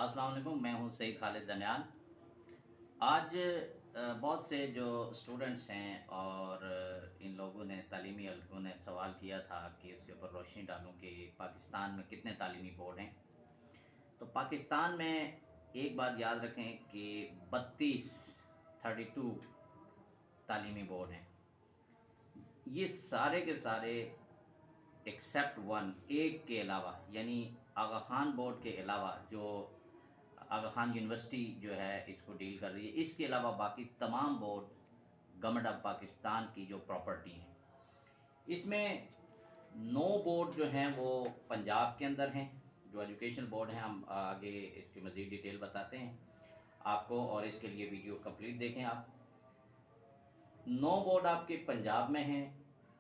अस्सलाम वालेकुम, मैं हूँ सईद खालिद दनियाल। आज बहुत से जो स्टूडेंट्स हैं और इन लोगों ने तालीमी हलकों ने सवाल किया था कि इसके ऊपर रोशनी डालूं कि पाकिस्तान में कितने तालीमी बोर्ड हैं। तो पाकिस्तान में एक बात याद रखें कि 32 तालीमी बोर्ड हैं। ये सारे के सारे एक्सेप्ट वन, एक के अलावा, यानी आगा खान बोर्ड के अलावा, जो आगा खान यूनिवर्सिटी जो है इसको डील कर रही है, इसके अलावा बाकी तमाम बोर्ड गवर्नमेंट ऑफ पाकिस्तान की जो प्रॉपर्टी हैं। इसमें 9 बोर्ड जो हैं वो पंजाब के अंदर हैं, जो एजुकेशन बोर्ड हैं। हम आगे इसकी मज़ीद डिटेल बताते हैं आपको, और इसके लिए वीडियो कंप्लीट देखें आप। 9 बोर्ड आपके पंजाब में हैं,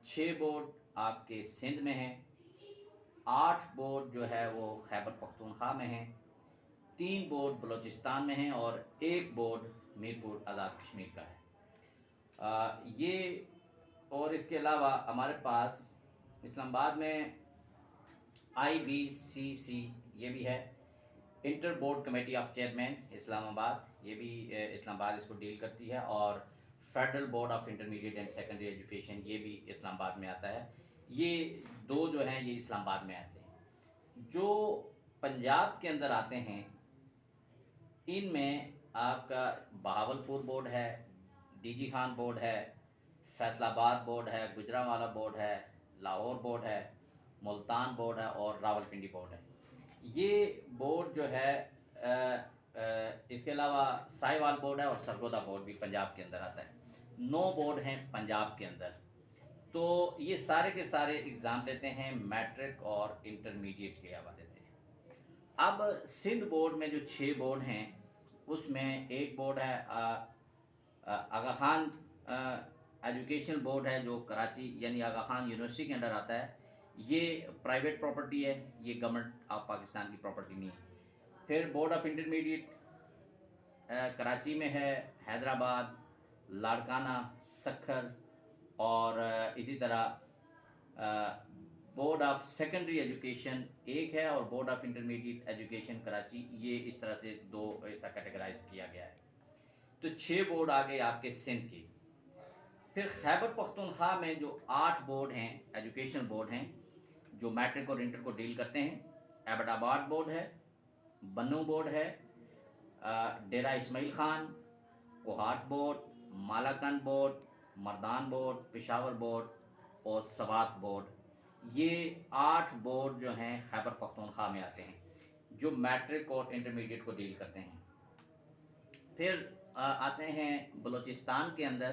6 बोर्ड आपके सिंध में हैं, 8 बोर्ड जो है वो खैबर पख्तूनख्वा में हैं, 3 बोर्ड बलूचिस्तान में हैं और 1 बोर्ड मीरपुर आज़ाद कश्मीर का है। ये और इसके अलावा हमारे पास इस्लामाबाद में IBCC ये भी है, inter board committee of chairman Islamabad, ये भी इस्लामाबाद इसको डील करती है। और federal board of intermediate and secondary education, ये भी इस्लामाबाद में आता है। ये दो जो हैं ये इस्लामाबाद में आते हैं। जो पंजाब के अंदर आते हैं इनमें आपका बहावलपुर बोर्ड है, डीजी खान बोर्ड है, फैसलाबाद बोर्ड है, गुजरांवाला बोर्ड है, लाहौर बोर्ड है, मुल्तान बोर्ड है और रावलपिंडी बोर्ड है। ये बोर्ड जो है इसके अलावा साहिवाल बोर्ड है और सरगोदा बोर्ड भी पंजाब के अंदर आता है। 9 बोर्ड हैं पंजाब के अंदर। तो ये सारे के सारे एग्ज़ाम लेते हैं मैट्रिक और इंटरमीडिएट के हवाले से। अब सिंध बोर्ड में जो 6 बोर्ड हैं उसमें एक बोर्ड है आगा खान एजुकेशन बोर्ड है, जो कराची यानी आगा खान यूनिवर्सिटी के अंदर आता है। ये प्राइवेट प्रॉपर्टी है, ये गवर्नमेंट ऑफ पाकिस्तान की प्रॉपर्टी नहीं है। फिर बोर्ड ऑफ इंटरमीडिएट कराची में है, हैदराबाद, लाड़काना, सखर और इसी तरह बोर्ड ऑफ सेकेंडरी एजुकेशन एक है और board of intermediate education Karachi, ये इस तरह से दो ऐसा कैटेगराइज किया गया है। तो 6 बोर्ड आ गए आपके सिंध की। फिर खैबर पख्तूनख्वा में जो 8 बोर्ड हैं एजुकेशन बोर्ड हैं जो मैट्रिक और इंटर को डील करते हैं। एबटाबाद बोर्ड है, बन्नू बोर्ड है, Dera Ismail Khan, Kohat board, Malakand board, Mardan board, Peshawar board और सवात बोर्ड। ये 8 बोर्ड जो हैं खैबर पख्तूनख्वा में आते हैं जो मैट्रिक और इंटरमीडिएट को डील करते हैं। फिर आते हैं बलूचिस्तान के अंदर,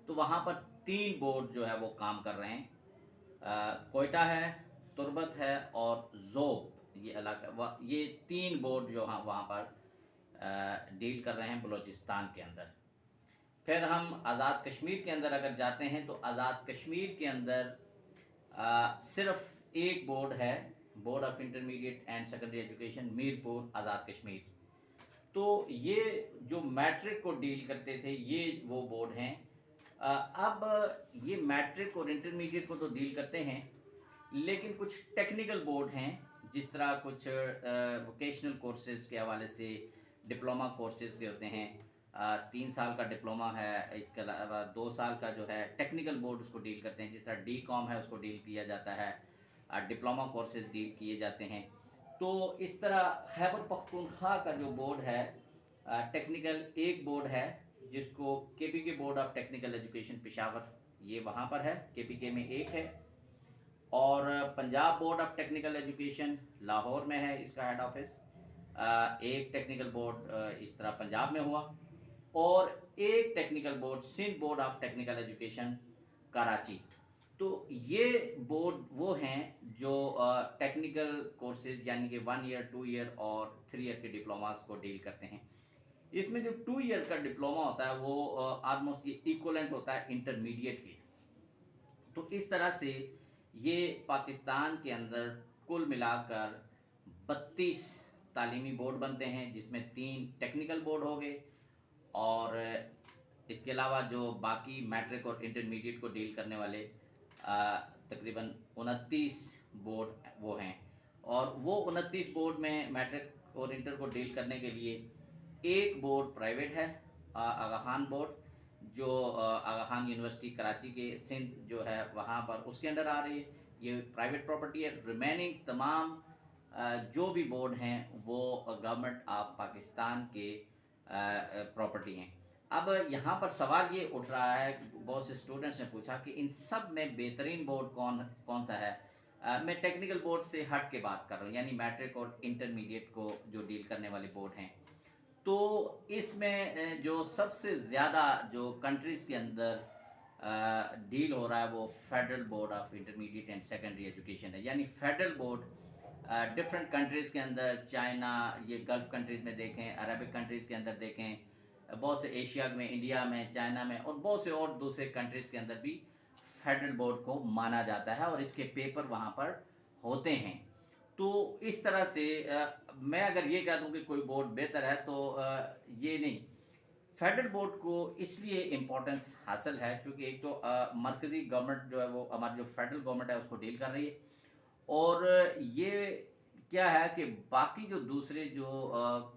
तो वहाँ पर 3 बोर्ड जो है वो काम कर रहे हैं। कोयटा है, तुर्बत है और ज़ोब, ये इलाका, ये 3 बोर्ड जो हैं वहाँ पर डील कर रहे हैं बलूचिस्तान के अंदर। फिर हम आज़ाद कश्मीर के अंदर अगर जाते हैं तो आज़ाद कश्मीर के अंदर सिर्फ एक बोर्ड है, board of intermediate and secondary education Mirpur Azad Kashmir. तो ये जो मैट्रिक को डील करते थे ये वो बोर्ड हैं। अब ये मैट्रिक और इंटरमीडिएट को तो डील करते हैं, लेकिन कुछ टेक्निकल बोर्ड हैं, जिस तरह कुछ वोकेशनल कोर्सेज़ के हवाले से डिप्लोमा कोर्सेज़ के होते हैं। 3 साल का डिप्लोमा है, इसके अलावा 2 साल का जो है टेक्निकल बोर्ड उसको डील करते हैं। जिस तरह DCOM है उसको डील किया जाता है, डिप्लोमा कोर्सेज़ डील किए जाते हैं। तो इस तरह खैबर पख्तूनख्वा का जो बोर्ड है टेक्निकल, एक बोर्ड है जिसको KPK board of technical education Peshawar, ये वहाँ पर है, KPK में एक है। और Punjab board of technical education Lahore में है, इसका हेड ऑफिस। एक टेक्निकल बोर्ड इस तरह पंजाब में हुआ और एक technical board Sindh board of technical education Karachi. तो ये बोर्ड वो हैं जो टेक्निकल कोर्सेज यानी कि 1 ईयर, 2 ईयर और 3 ईयर के डिप्लोमास को डील करते हैं। इसमें जो 2 ईयर का डिप्लोमा होता है वो ऑलमोस्ट ये इक्वलेंट होता है इंटरमीडिएट के। तो इस तरह से ये पाकिस्तान के अंदर कुल मिलाकर 32 तालीमी बोर्ड बनते हैं, जिसमें 3 टेक्निकल बोर्ड हो गए और इसके अलावा जो बाकी मैट्रिक और इंटरमीडिएट को डील करने वाले तकरीबन 29 बोर्ड वो हैं। और वो 29 बोर्ड में मैट्रिक और इंटर को डील करने के लिए एक बोर्ड प्राइवेट है, आगा खान बोर्ड, जो आगा खान यूनिवर्सिटी कराची के सिंध जो है वहाँ पर उसके अंडर आ रही है। ये प्राइवेट प्रॉपर्टी है। रिमेनिंग तमाम जो भी बोर्ड हैं वो गवर्नमेंट ऑफ पाकिस्तान के प्रॉपर्टी हैं। अब यहाँ पर सवाल ये उठ रहा है, बहुत से स्टूडेंट्स ने पूछा कि इन सब में बेहतरीन बोर्ड कौन कौन सा है। मैं टेक्निकल बोर्ड से हट के बात कर रहा हूँ, यानी मैट्रिक और इंटरमीडिएट को जो डील करने वाले बोर्ड हैं। तो इसमें जो सबसे ज़्यादा जो कंट्रीज़ के अंदर डील हो रहा है वो federal board of intermediate and secondary education है। यानी फेडरल बोर्ड डिफरेंट कंट्रीज़ के अंदर, चाइना, ये गल्फ़ कंट्रीज़ में देखें, अरबिक कंट्रीज़ के अंदर देखें, बहुत से एशिया में, इंडिया में, चाइना में और बहुत से और दूसरे कंट्रीज़ के अंदर भी फेडरल बोर्ड को माना जाता है और इसके पेपर वहाँ पर होते हैं। तो इस तरह से मैं अगर ये कह दूं कि कोई बोर्ड बेहतर है तो ये नहीं। फेडरल बोर्ड को इसलिए इम्पोर्टेंस हासिल है क्योंकि एक तो मरकज़ी गवर्नमेंट जो है वो हमारी जो फेडरल गवर्नमेंट है उसको डील कर रही है, और ये क्या है कि बाकी जो दूसरे जो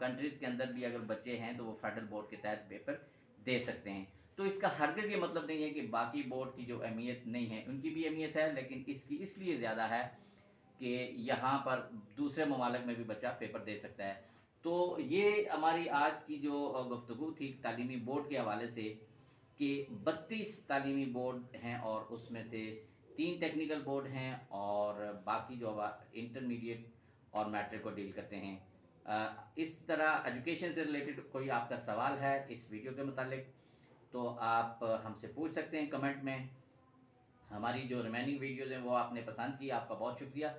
कंट्रीज़ के अंदर भी अगर बच्चे हैं तो वो फेडरल बोर्ड के तहत पेपर दे सकते हैं। तो इसका हरगिज़ ये मतलब नहीं है कि बाकी बोर्ड की जो अहमियत नहीं है, उनकी भी अहमियत है, लेकिन इसकी इसलिए ज़्यादा है कि यहाँ पर दूसरे ममालिक में भी बच्चा पेपर दे सकता है। तो ये हमारी आज की जो गुफ्तगू थी तालीमी बोर्ड के हवाले से, कि 32 तालीमी बोर्ड हैं और उसमें से 3 टेक्निकल बोर्ड हैं और बाकी जो इंटरमीडिएट और मैट्रिक को डील करते हैं। इस तरह एजुकेशन से रिलेटेड कोई आपका सवाल है इस वीडियो के मुतालिक तो आप हमसे पूछ सकते हैं कमेंट में। हमारी जो रिमेनिंग वीडियोज़ हैं वो आपने पसंद की, आपका बहुत शुक्रिया।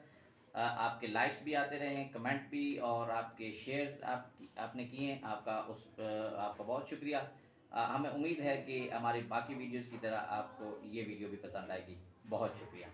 आपके लाइक्स भी आते रहे, कमेंट भी, और आपके शेयर आपने किए, आपका बहुत शुक्रिया। हमें उम्मीद है कि हमारी बाकी वीडियोज़ की तरह आपको ये वीडियो भी पसंद आएगी। बहुत शुक्रिया।